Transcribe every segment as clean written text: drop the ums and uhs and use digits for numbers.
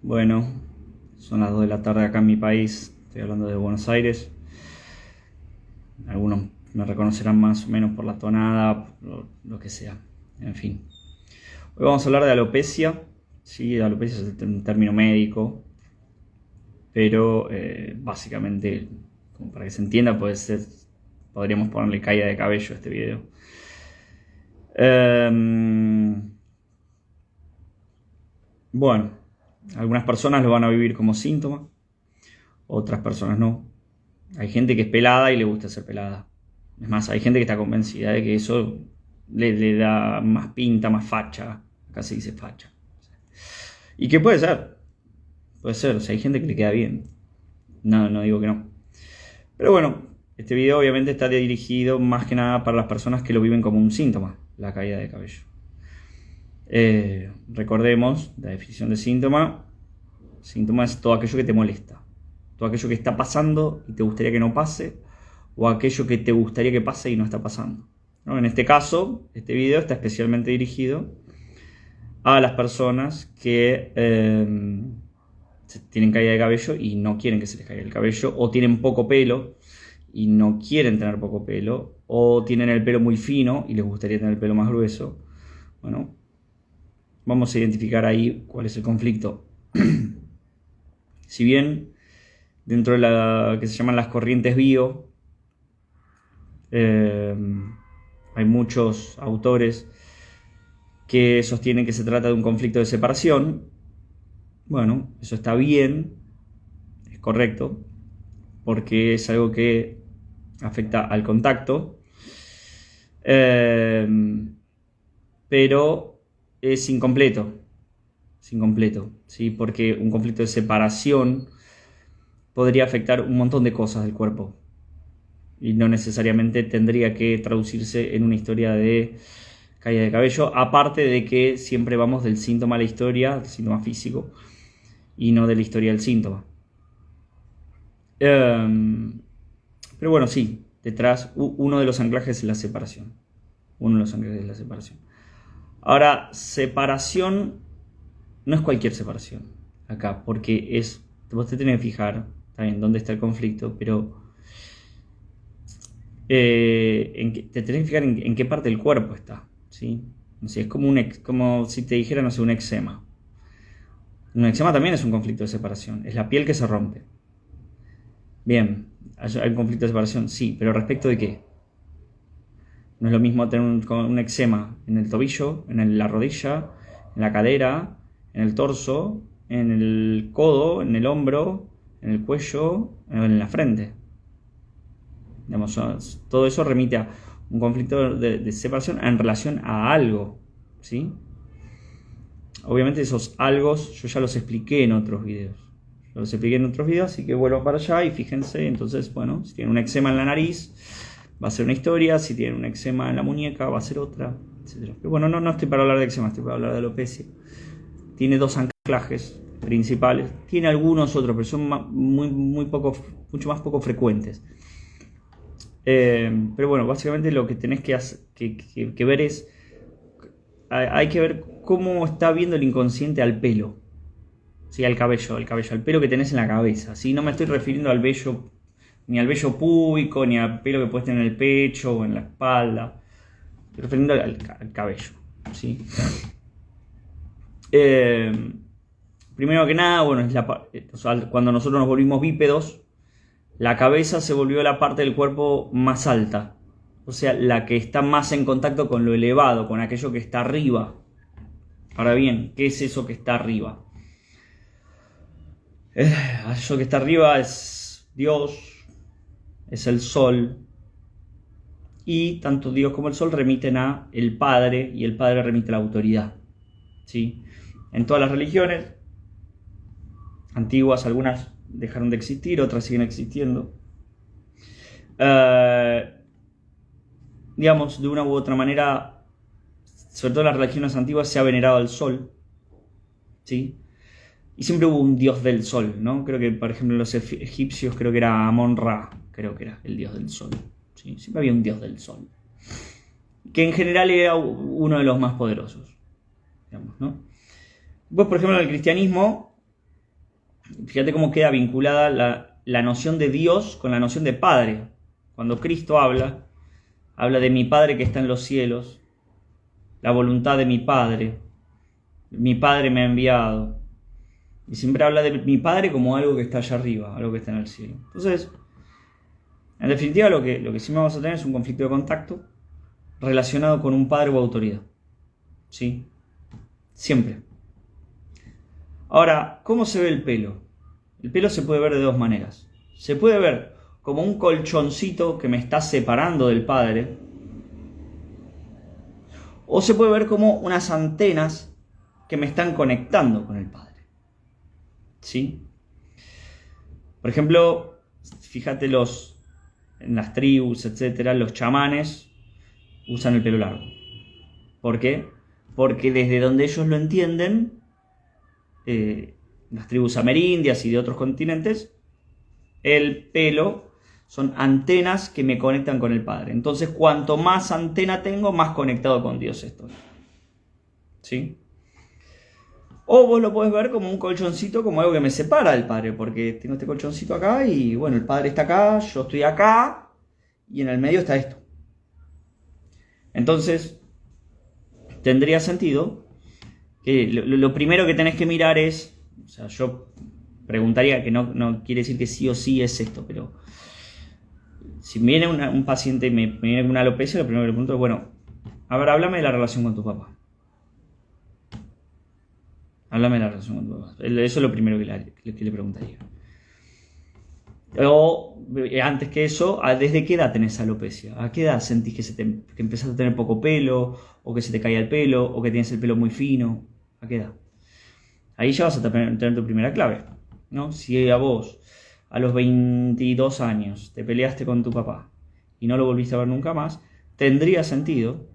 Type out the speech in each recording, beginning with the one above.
Bueno, son las 2 de la tarde acá en mi país. Estoy hablando de Buenos Aires. Algunos me reconocerán más o menos por la tonada, por lo que sea. En fin. Hoy vamos a hablar de alopecia. Sí, alopecia es un término médico. Pero básicamente, como para que se entienda, podríamos ponerle caída de cabello a este video. Bueno, algunas personas lo van a vivir como síntoma, otras personas no. Hay gente que es pelada y le gusta ser pelada. Es más, hay gente que está convencida de que eso le da más pinta, más facha. Acá se dice facha. Y que puede ser. Puede ser, o sea, hay gente que le queda bien. No digo que no. Pero bueno, este video obviamente está dirigido más que nada para las personas que lo viven como un síntoma, la caída de cabello. Recordemos la definición de síntoma. Síntoma es todo aquello que te molesta, todo aquello que está pasando y te gustaría que no pase, o aquello que te gustaría que pase y no está pasando, ¿no? En este caso, este video está especialmente dirigido a las personas que tienen caída de cabello y no quieren que se les caiga el cabello, o tienen poco pelo y no quieren tener poco pelo, o tienen el pelo muy fino y les gustaría tener el pelo más grueso. Bueno, vamos a identificar ahí cuál es el conflicto. Si bien dentro de la que se llaman las corrientes bio, hay muchos autores que sostienen que se trata de un conflicto de separación. Bueno, eso está bien, es correcto, porque es algo que afecta al contacto, pero es incompleto, ¿sí? Porque un conflicto de separación podría afectar un montón de cosas del cuerpo y no necesariamente tendría que traducirse en una historia de caída de cabello, aparte de que siempre vamos del síntoma a la historia, del síntoma físico, y no de la historia del síntoma. Pero bueno, sí, detrás uno de los anclajes es la separación. Ahora, separación no es cualquier separación acá, porque vos te tenés que fijar también dónde está el conflicto, pero te tenés que fijar en qué parte del cuerpo está, ¿sí? O sea, es como si te dijera, no sé, un eczema. Un eczema también es un conflicto de separación, es la piel que se rompe. Bien, ¿hay un conflicto de separación? Sí, pero ¿respecto de qué? No es lo mismo tener un eczema en el tobillo, en la rodilla, en la cadera, en el torso, en el codo, en el hombro, en el cuello, en la frente. Digamos, todo eso remite a un conflicto de separación en relación a algo, ¿sí? Obviamente esos algos yo ya los expliqué en otros videos. Así que vuelvo para allá y fíjense. Entonces, bueno, si tienen un eczema en la nariz, va a ser una historia. Si tienen un eczema en la muñeca, va a ser otra, etc. Pero bueno, no estoy para hablar de eczema, estoy para hablar de alopecia. Tiene dos anclajes principales. Tiene algunos otros, pero son mucho más poco frecuentes. Pero bueno, básicamente lo que tenés que ver es, hay que ver cómo está viendo el inconsciente al pelo, ¿sí? Al cabello, al pelo que tenés en la cabeza, ¿sí? No me estoy refiriendo al vello, ni al vello púbico, ni al pelo que puedes tener en el pecho o en la espalda. Estoy refiriendo al cabello, ¿sí? Primero que nada, bueno, cuando nosotros nos volvimos bípedos, la cabeza se volvió la parte del cuerpo más alta, o sea, la que está más en contacto con lo elevado, con aquello que está arriba. Ahora bien, ¿qué es eso que está arriba? Eso que está arriba es Dios, es el sol, y tanto Dios como el sol remiten a el Padre, y el Padre remite a la autoridad, ¿sí? En todas las religiones antiguas, algunas dejaron de existir, otras siguen existiendo. Digamos, de una u otra manera, sobre todo en las religiones antiguas, se ha venerado al sol, ¿sí? Y siempre hubo un dios del sol, ¿no? Creo que, por ejemplo, los egipcios, creo que era Amon-Ra, creo que era el dios del sol, ¿sí? Siempre había un dios del sol, que en general era uno de los más poderosos, digamos, ¿no? Pues, por ejemplo, en el cristianismo Fíjate cómo queda vinculada la noción de Dios con la noción de Padre. Cuando Cristo habla de mi Padre que está en los cielos, la voluntad de mi Padre me ha enviado. Y siempre habla de mi Padre como algo que está allá arriba, algo que está en el cielo. Entonces, en definitiva, lo que sí vamos a tener es un conflicto de contacto relacionado con un padre o autoridad. ¿Sí? Siempre. Ahora, ¿cómo se ve el pelo? El pelo se puede ver de dos maneras. Se puede ver como un colchoncito que me está separando del padre, o se puede ver como unas antenas que me están conectando con el padre. ¿Sí? Por ejemplo, fíjate en las tribus, etcétera, los chamanes usan el pelo largo. ¿Por qué? Porque desde donde ellos lo entienden, las tribus amerindias y de otros continentes, el pelo son antenas que me conectan con el Padre. Entonces, cuanto más antena tengo, más conectado con Dios estoy. ¿Sí? O vos lo podés ver como un colchoncito, como algo que me separa del Padre, porque tengo este colchoncito acá y bueno, el Padre está acá, yo estoy acá y en el medio está esto. Entonces, tendría sentido que lo primero que tenés que mirar es, o sea, yo preguntaría, que no quiere decir que sí o sí es esto, pero si viene un paciente y me viene con una alopecia, lo primero que le pregunto es, bueno, a ver, háblame de la relación con tu papá. Háblame de la relación con tu papá. Eso es lo primero que le preguntaría. O, antes que eso, ¿desde qué edad tenés alopecia? ¿A qué edad sentís que empezás a tener poco pelo? ¿O que se te caía el pelo? ¿O que tienes el pelo muy fino? ¿A qué edad? Ahí ya vas a tener tu primera clave, ¿no? Si a vos, a los 22 años, te peleaste con tu papá y no lo volviste a ver nunca más, tendría sentido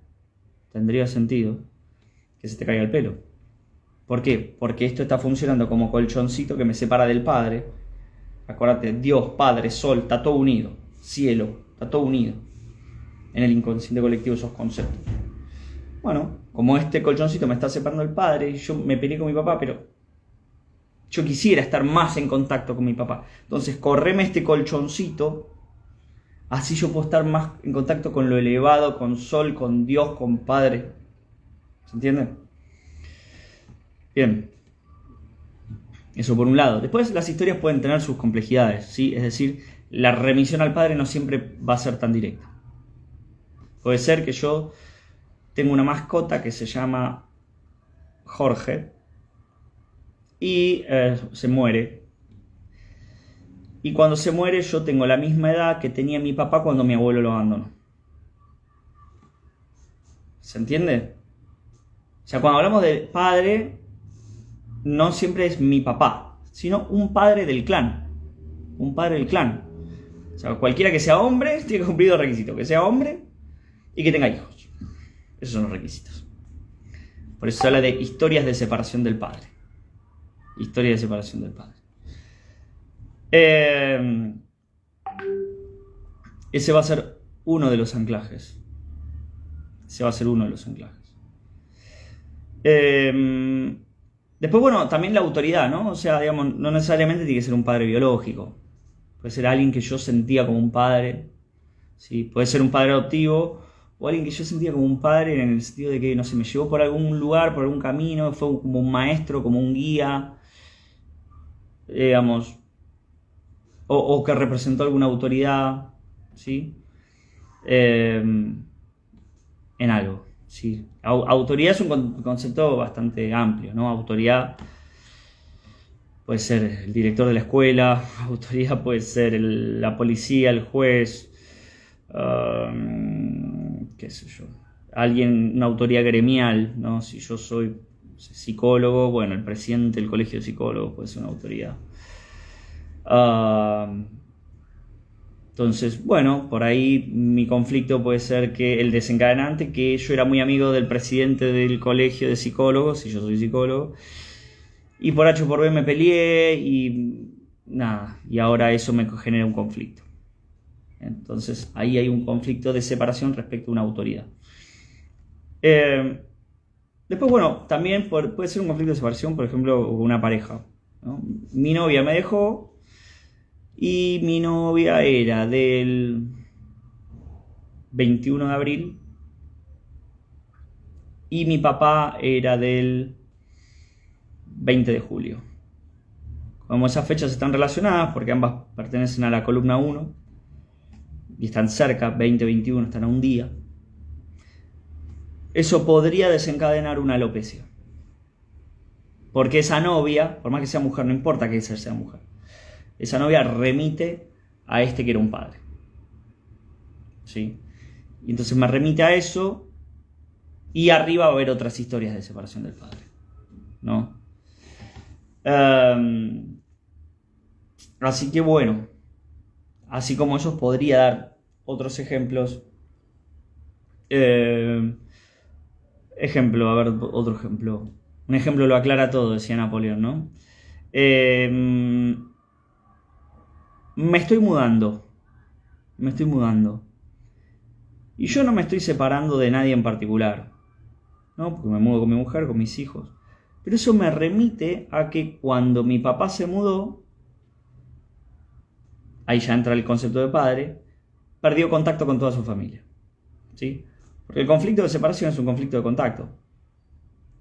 que se te caiga el pelo. ¿Por qué? Porque esto está funcionando como colchoncito que me separa del Padre. Acuérdate, Dios, Padre, Sol, está todo unido. Cielo, está todo unido. En el inconsciente colectivo esos conceptos. Bueno, como este colchoncito me está separando del Padre, yo me peleé con mi papá, pero yo quisiera estar más en contacto con mi papá. Entonces, correme este colchoncito, así yo puedo estar más en contacto con lo elevado, con Sol, con Dios, con Padre. ¿Se entiende? Bien. Eso por un lado. Después las historias pueden tener sus complejidades, ¿sí? Es decir, la remisión al Padre no siempre va a ser tan directa. Puede ser que yo tengo una mascota que se llama Jorge y se muere. Y cuando se muere yo tengo la misma edad que tenía mi papá cuando mi abuelo lo abandonó. ¿Se entiende? O sea, cuando hablamos de padre, no siempre es mi papá, sino un padre del clan. Un padre del clan. O sea, cualquiera que sea hombre tiene que cumplir dos requisitos: que sea hombre y que tenga hijos. Esos son los requisitos. Por eso se habla de historias de separación del padre. Historia de separación del padre. Ese va a ser uno de los anclajes. Después, bueno, también la autoridad, ¿no? O sea, digamos, no necesariamente tiene que ser un padre biológico. Puede ser alguien que yo sentía como un padre, ¿sí? Puede ser un padre adoptivo o alguien que yo sentía como un padre en el sentido de que, no sé, me llevó por algún lugar, por algún camino, fue como un maestro, como un guía, digamos, o que representó alguna autoridad, ¿sí? En algo, ¿sí? Autoridad es un concepto bastante amplio, ¿no? Autoridad puede ser el director de la escuela, autoridad puede ser la policía, el juez, qué sé yo, una autoridad gremial, ¿no? Si yo soy psicólogo, bueno, el presidente del colegio de psicólogos puede ser una autoridad. Entonces, bueno, por ahí mi conflicto puede ser que el desencadenante, que yo era muy amigo del presidente del colegio de psicólogos, si yo soy psicólogo, y por H o por B me peleé y nada, y ahora eso me genera un conflicto. Entonces ahí hay un conflicto de separación respecto a una autoridad. Después, bueno, también puede ser un conflicto de separación, por ejemplo, con una pareja. ¿no? Mi novia me dejó y mi novia era del 21 de abril y mi papá era del 20 de julio. Como esas fechas están relacionadas, porque ambas pertenecen a la columna 1 y están cerca, 20-21, están a un día, eso podría desencadenar una alopecia. Porque esa novia, por más que sea mujer, no importa que esa sea mujer, esa novia remite a este que era un padre. ¿Sí? Y entonces me remite a eso, y arriba va a haber otras historias de separación del padre, ¿no? Así que bueno, así como ellos podría dar otros ejemplos. Ejemplo, a ver, otro ejemplo. Un ejemplo lo aclara todo, decía Napoleón, ¿no? Me estoy mudando. Y yo no me estoy separando de nadie en particular, ¿no? Porque me mudo con mi mujer, con mis hijos. Pero eso me remite a que cuando mi papá se mudó, ahí ya entra el concepto de padre, perdió contacto con toda su familia, ¿sí? Porque el conflicto de separación es un conflicto de contacto.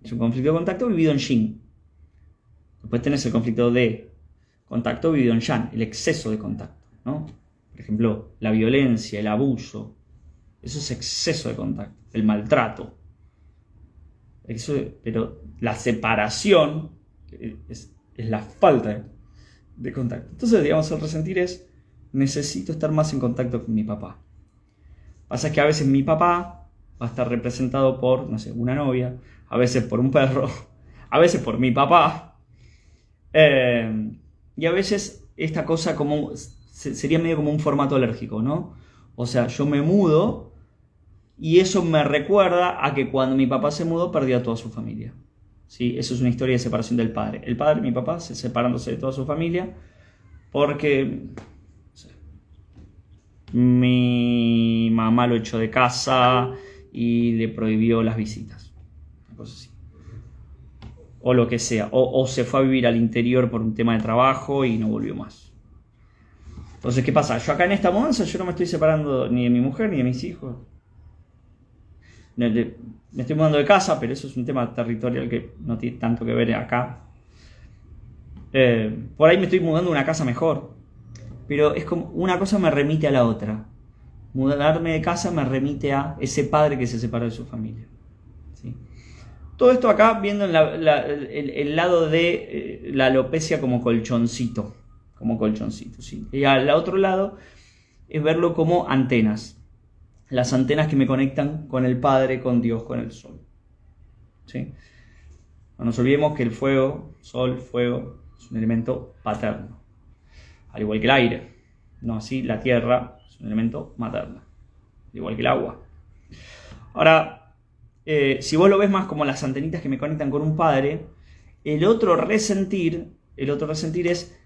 Es un conflicto de contacto vivido en yin. Después tenés el conflicto de contacto vivido en yang, el exceso de contacto, ¿no? Por ejemplo, la violencia, el abuso. Eso es exceso de contacto. El maltrato. Pero la separación es la falta de contacto. Entonces, digamos, el resentir es: necesito estar más en contacto con mi papá. Pasa que a veces mi papá va a estar representado por, no sé, una novia, a veces por un perro, a veces por mi papá, y a veces esta cosa sería medio como un formato alérgico, ¿no? O sea, yo me mudo y eso me recuerda a que cuando mi papá se mudó perdió a toda su familia, ¿sí? Eso es una historia de separación del padre. El padre, mi papá, separándose de toda su familia porque mi mamá lo echó de casa y le prohibió las visitas, una cosa así, o lo que sea, o se fue a vivir al interior por un tema de trabajo y no volvió más. Entonces, ¿qué pasa? Yo acá en esta mudanza yo no me estoy separando ni de mi mujer ni de mis hijos. Me estoy mudando de casa, pero eso es un tema territorial que no tiene tanto que ver acá. Por ahí me estoy mudando a una casa mejor, pero es como una cosa me remite a la otra. Mudarme de casa me remite a ese padre que se separó de su familia, ¿sí? Todo esto acá viendo el lado de la alopecia como colchoncito, ¿sí? Y al otro lado es verlo como antenas, las antenas que me conectan con el Padre, con Dios, con el Sol, ¿sí? No nos olvidemos que el fuego, fuego, es un elemento paterno, al igual que el aire, no así la tierra es un elemento materno, al igual que el agua. Ahora, si vos lo ves más como las antenitas que me conectan con un padre, el otro resentir es: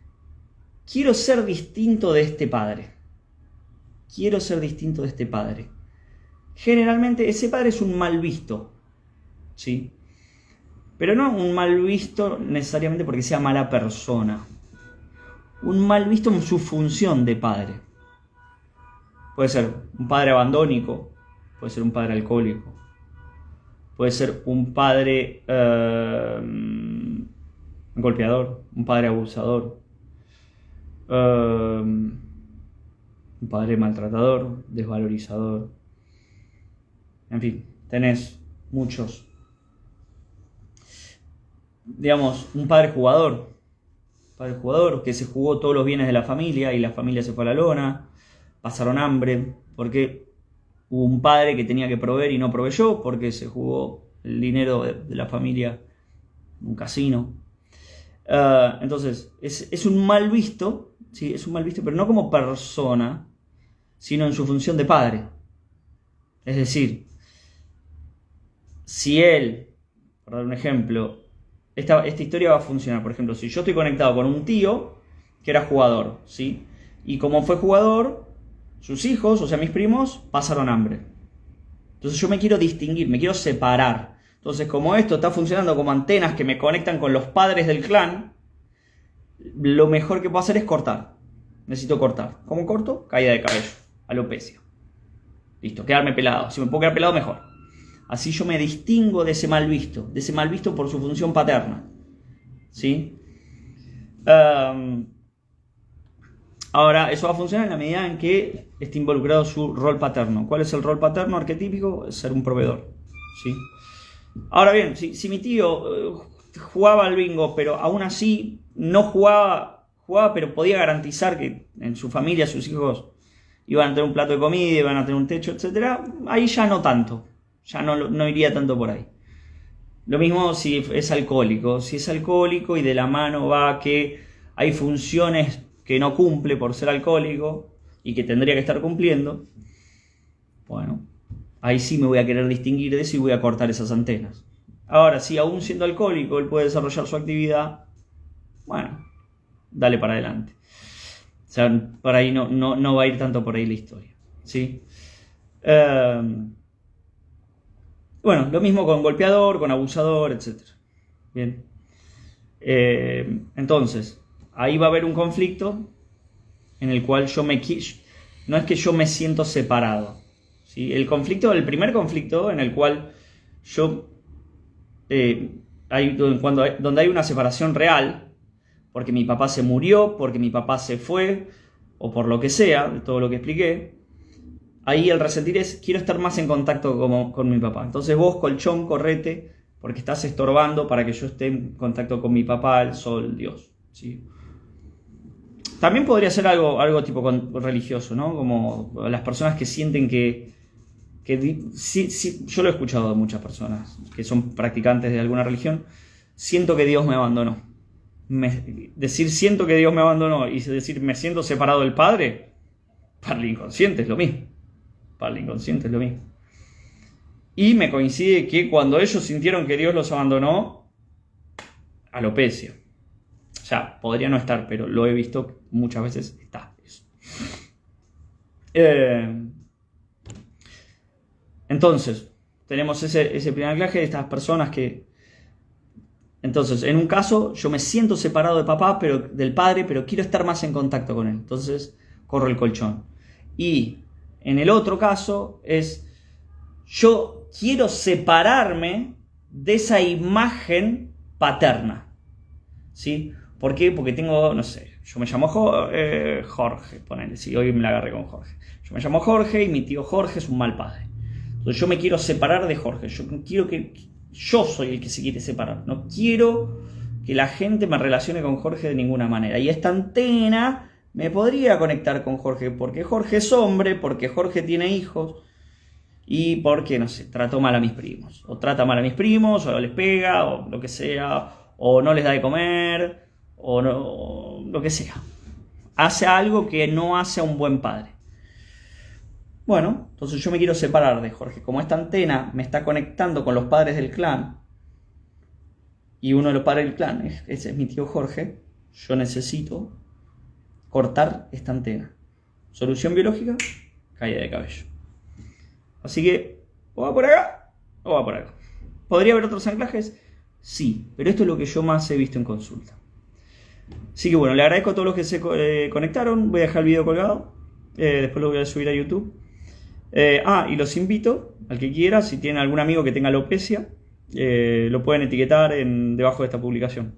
quiero ser distinto de este padre. Generalmente ese padre es un mal visto, ¿sí? Pero no un mal visto necesariamente porque sea mala persona. Un mal visto en su función de padre. Puede ser un padre abandónico, puede ser un padre alcohólico, puede ser un padre golpeador, un padre abusador, un padre maltratador, desvalorizador. En fin, tenés muchos. Digamos, un padre jugador que se jugó todos los bienes de la familia y la familia se fue a la lona, pasaron hambre, porque hubo un padre que tenía que proveer y no proveyó, porque se jugó el dinero de la familia en un casino. Entonces, es un mal visto, ¿sí? Es un mal visto, pero no como persona, sino en su función de padre. Es decir, si él, por dar un ejemplo, esta historia va a funcionar. Por ejemplo, si yo estoy conectado con un tío que era jugador, ¿sí? Y como fue jugador, sus hijos, o sea, mis primos, pasaron hambre. Entonces yo me quiero distinguir, me quiero separar. Entonces, como esto está funcionando como antenas que me conectan con los padres del clan, lo mejor que puedo hacer es cortar. Necesito cortar. ¿Cómo corto? Caída de cabello, alopecia. Listo, quedarme pelado. Si me puedo quedar pelado, mejor. Así yo me distingo de ese mal visto por su función paterna. ¿Sí? Ahora, eso va a funcionar en la medida en que esté involucrado su rol paterno. ¿Cuál es el rol paterno arquetípico? Es ser un proveedor. ¿Sí? Ahora bien, si mi tío jugaba al bingo, pero aún así no jugaba, pero podía garantizar que en su familia sus hijos iban a tener un plato de comida, iban a tener un techo, etc., ahí ya no tanto. Ya no iría tanto por ahí. Lo mismo si es alcohólico. Si es alcohólico y de la mano va que hay funciones que no cumple por ser alcohólico y que tendría que estar cumpliendo, bueno, ahí sí me voy a querer distinguir de eso y voy a cortar esas antenas. Ahora, si aún siendo alcohólico él puede desarrollar su actividad, bueno, dale para adelante. O sea, por ahí no va a ir tanto por ahí la historia, ¿sí? Bueno, lo mismo con golpeador, con abusador, etc. Bien. Entonces, ahí va a haber un conflicto en el cual no es que yo me siento separado, ¿sí? El primer conflicto en el cual yo donde hay una separación real, porque mi papá se murió, porque mi papá se fue, o por lo que sea, de todo lo que expliqué, ahí el resentir es, quiero estar más en contacto con mi papá. Entonces vos, colchón, correte, porque estás estorbando para que yo esté en contacto con mi papá, el sol, Dios, ¿sí? También podría ser algo tipo religioso, ¿no? Como las personas que sienten que sí, yo lo he escuchado de muchas personas que son practicantes de alguna religión. Siento que Dios me abandonó. Decir siento que Dios me abandonó y decir me siento separado del Padre, para el inconsciente es lo mismo. Para el inconsciente es lo mismo. Y me coincide que cuando ellos sintieron que Dios los abandonó, alopecia. O sea, podría no estar, pero lo he visto muchas veces, está eso. Entonces, tenemos ese primer anclaje de estas personas que... Entonces, en un caso, yo me siento separado del padre, pero quiero estar más en contacto con él. Entonces, corro el colchón. Y en el otro caso es, yo quiero separarme de esa imagen paterna. ¿Sí? ¿Por qué? Porque tengo, no sé, yo me llamo Jorge, ponele, si hoy me la agarré con Jorge. Yo me llamo Jorge y mi tío Jorge es un mal padre. Entonces yo me quiero separar de Jorge. Yo soy el que se quiere separar. No quiero que la gente me relacione con Jorge de ninguna manera. Y esta antena me podría conectar con Jorge porque Jorge es hombre, porque Jorge tiene hijos y porque, no sé, trató mal a mis primos. O trata mal a mis primos, o les pega, o lo que sea, o no les da de comer, o no, lo que sea. Hace algo que no hace a un buen padre. Bueno, entonces yo me quiero separar de Jorge. Como esta antena me está conectando con los padres del clan, y uno de los padres del clan, ese es mi tío Jorge, yo necesito cortar esta antena. Solución biológica, caída de cabello. Así que, o va por acá, o va por acá. ¿Podría haber otros anclajes? Sí, pero esto es lo que yo más he visto en consulta. Así que bueno, le agradezco a todos los que se conectaron. Voy a dejar el video colgado. Después lo voy a subir a YouTube. Y los invito, al que quiera, si tienen algún amigo que tenga alopecia, lo pueden etiquetar debajo de esta publicación.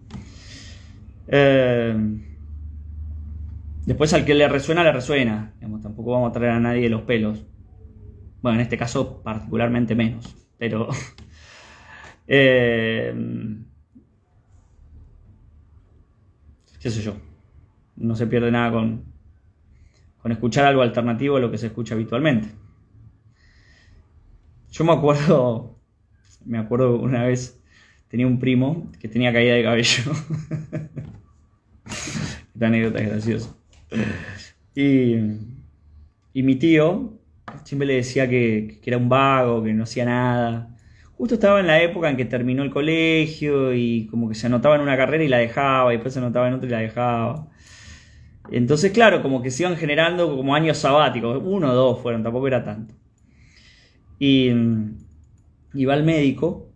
Después al que le resuena. Digamos, tampoco vamos a traer a nadie de los pelos. Bueno, en este caso particularmente menos. Pero... qué sé yo. No se pierde nada con escuchar algo alternativo a lo que se escucha habitualmente. Yo me acuerdo una vez, tenía un primo que tenía caída de cabello. Esta anécdota es graciosa. Y mi tío siempre le decía que era un vago, que no hacía nada. Justo estaba en la época en que terminó el colegio y como que se anotaba en una carrera y la dejaba, y después se anotaba en otra y la dejaba. Entonces, claro, como que se iban generando como años sabáticos. 1 o 2 fueron, tampoco era tanto. Y va al médico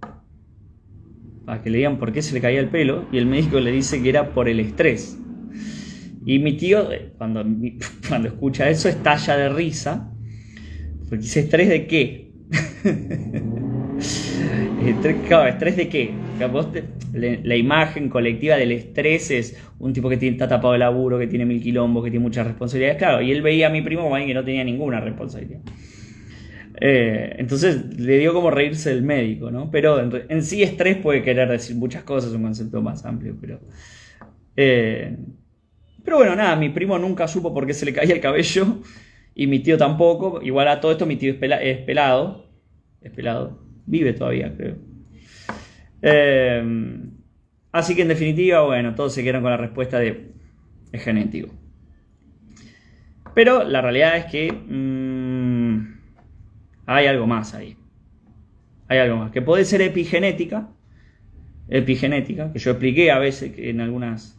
para que le digan por qué se le caía el pelo, y el médico le dice que era por el estrés. Y mi tío, cuando escucha eso, estalla de risa, porque dice, ¿estrés de qué? Claro, ¿estrés de qué? La imagen colectiva del estrés es un tipo que está tapado de laburo, que tiene 1000 quilombos, que tiene muchas responsabilidades, claro, y él veía a mi primo como alguien que no tenía ninguna responsabilidad. Entonces le dio como reírse del médico, ¿no? Pero en sí estrés puede querer decir muchas cosas, es un concepto más amplio, pero bueno, nada, mi primo nunca supo por qué se le caía el cabello y mi tío tampoco. Igual a todo esto mi tío es pelado, vive todavía, creo. Así que en definitiva, bueno, todos se quedaron con la respuesta de es genético. Pero la realidad es que hay algo más ahí. Hay algo más, que puede ser epigenética, que yo expliqué a veces en algunos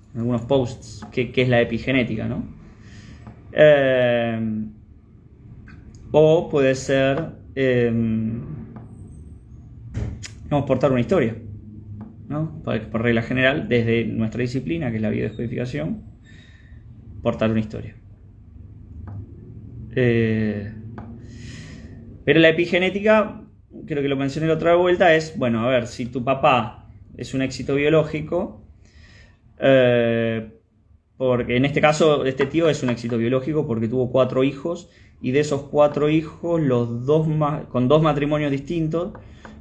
posts qué es la epigenética, ¿no? O puede ser, portar una historia, ¿no? Por regla general, desde nuestra disciplina, que es la biodescodificación, portar una historia. Pero la epigenética, creo que lo mencioné la otra vuelta, es, bueno, a ver, si tu papá es un éxito biológico, porque en este caso este tío es un éxito biológico porque tuvo 4 hijos y de esos 4 hijos, con 2 matrimonios distintos,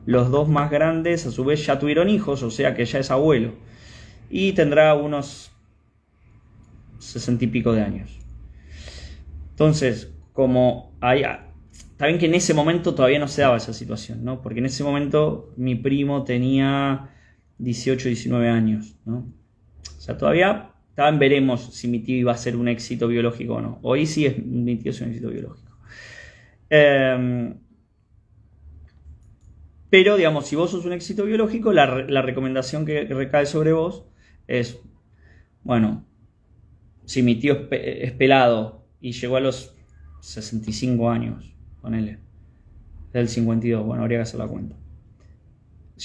los 2 más grandes a su vez ya tuvieron hijos, o sea que ya es abuelo y tendrá unos 60 y pico de años. Entonces, como está bien que en ese momento todavía no se daba esa situación, ¿no? Porque en ese momento mi primo tenía 18, 19 años, ¿no? O sea, todavía veremos si mi tío iba a ser un éxito biológico o no. Hoy sí mi tío es un éxito biológico. Pero, digamos, si vos sos un éxito biológico, la recomendación que recae sobre vos es, bueno, si mi tío es pelado y llegó a los 65 años, ponele, del 52, bueno, habría que hacer la cuenta.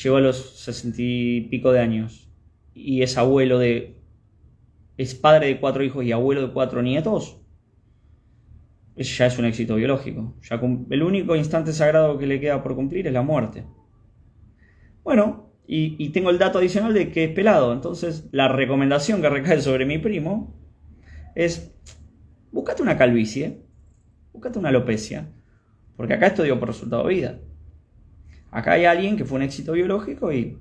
Llegó a los 60 y pico de años y es padre de 4 hijos y abuelo de 4 nietos, ya es un éxito biológico. Ya el único instante sagrado que le queda por cumplir es la muerte. Bueno, y tengo el dato adicional de que es pelado. Entonces la recomendación que recae sobre mi primo es: búscate una calvicie, búscate una alopecia, porque acá esto dio por resultado vida. Acá hay alguien que fue un éxito biológico y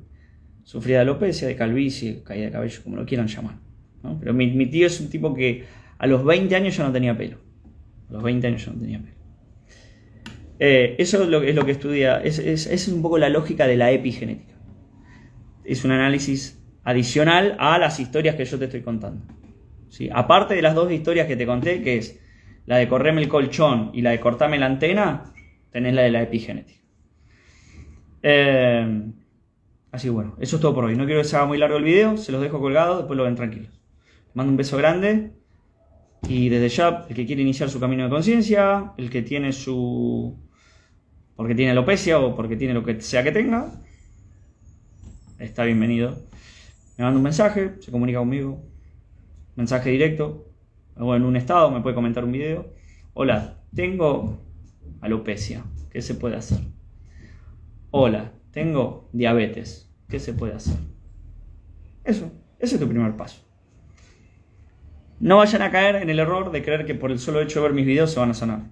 sufría de alopecia, de calvicie, caída de cabello, como lo quieran llamar, ¿no? Pero mi tío es un tipo que a los 20 años ya no tenía pelo. A los 20 años ya no tenía pelo. Eso es lo que estudia. Esa es un poco la lógica de la epigenética. Es un análisis adicional a las historias que yo te estoy contando, ¿sí? Aparte de las 2 historias que te conté, que es la de correrme el colchón y la de cortarme la antena, tenés la de la epigenética. Así que bueno, eso es todo por hoy. No quiero que se haga muy largo el video, se los dejo colgados, después lo ven tranquilos. Les mando un beso grande y desde ya, el que quiere iniciar su camino de conciencia, el que tiene porque tiene alopecia o porque tiene lo que sea que tenga, está bienvenido. Me manda un mensaje, se comunica conmigo, mensaje directo, o en un estado me puede comentar un video. Hola, tengo alopecia, ¿qué se puede hacer? Hola, tengo diabetes, ¿qué se puede hacer? Ese es tu primer paso. No vayan a caer en el error de creer que por el solo hecho de ver mis videos se van a sanar.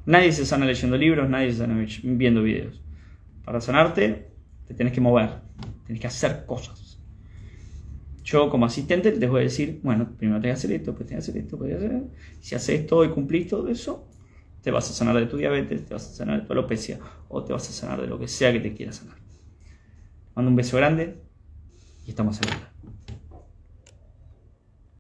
Nadie se sana leyendo libros, nadie se sana viendo videos. Para sanarte, te tenés que mover, tenés que hacer cosas. Yo como asistente les voy a decir, bueno, primero tenés que hacer esto, después tenés que hacer esto, después tenés que hacer esto. Si haces todo y cumplís todo eso, te vas a sanar de tu diabetes, te vas a sanar de tu alopecia o te vas a sanar de lo que sea que te quiera sanar. Te mando un beso grande y estamos hablando.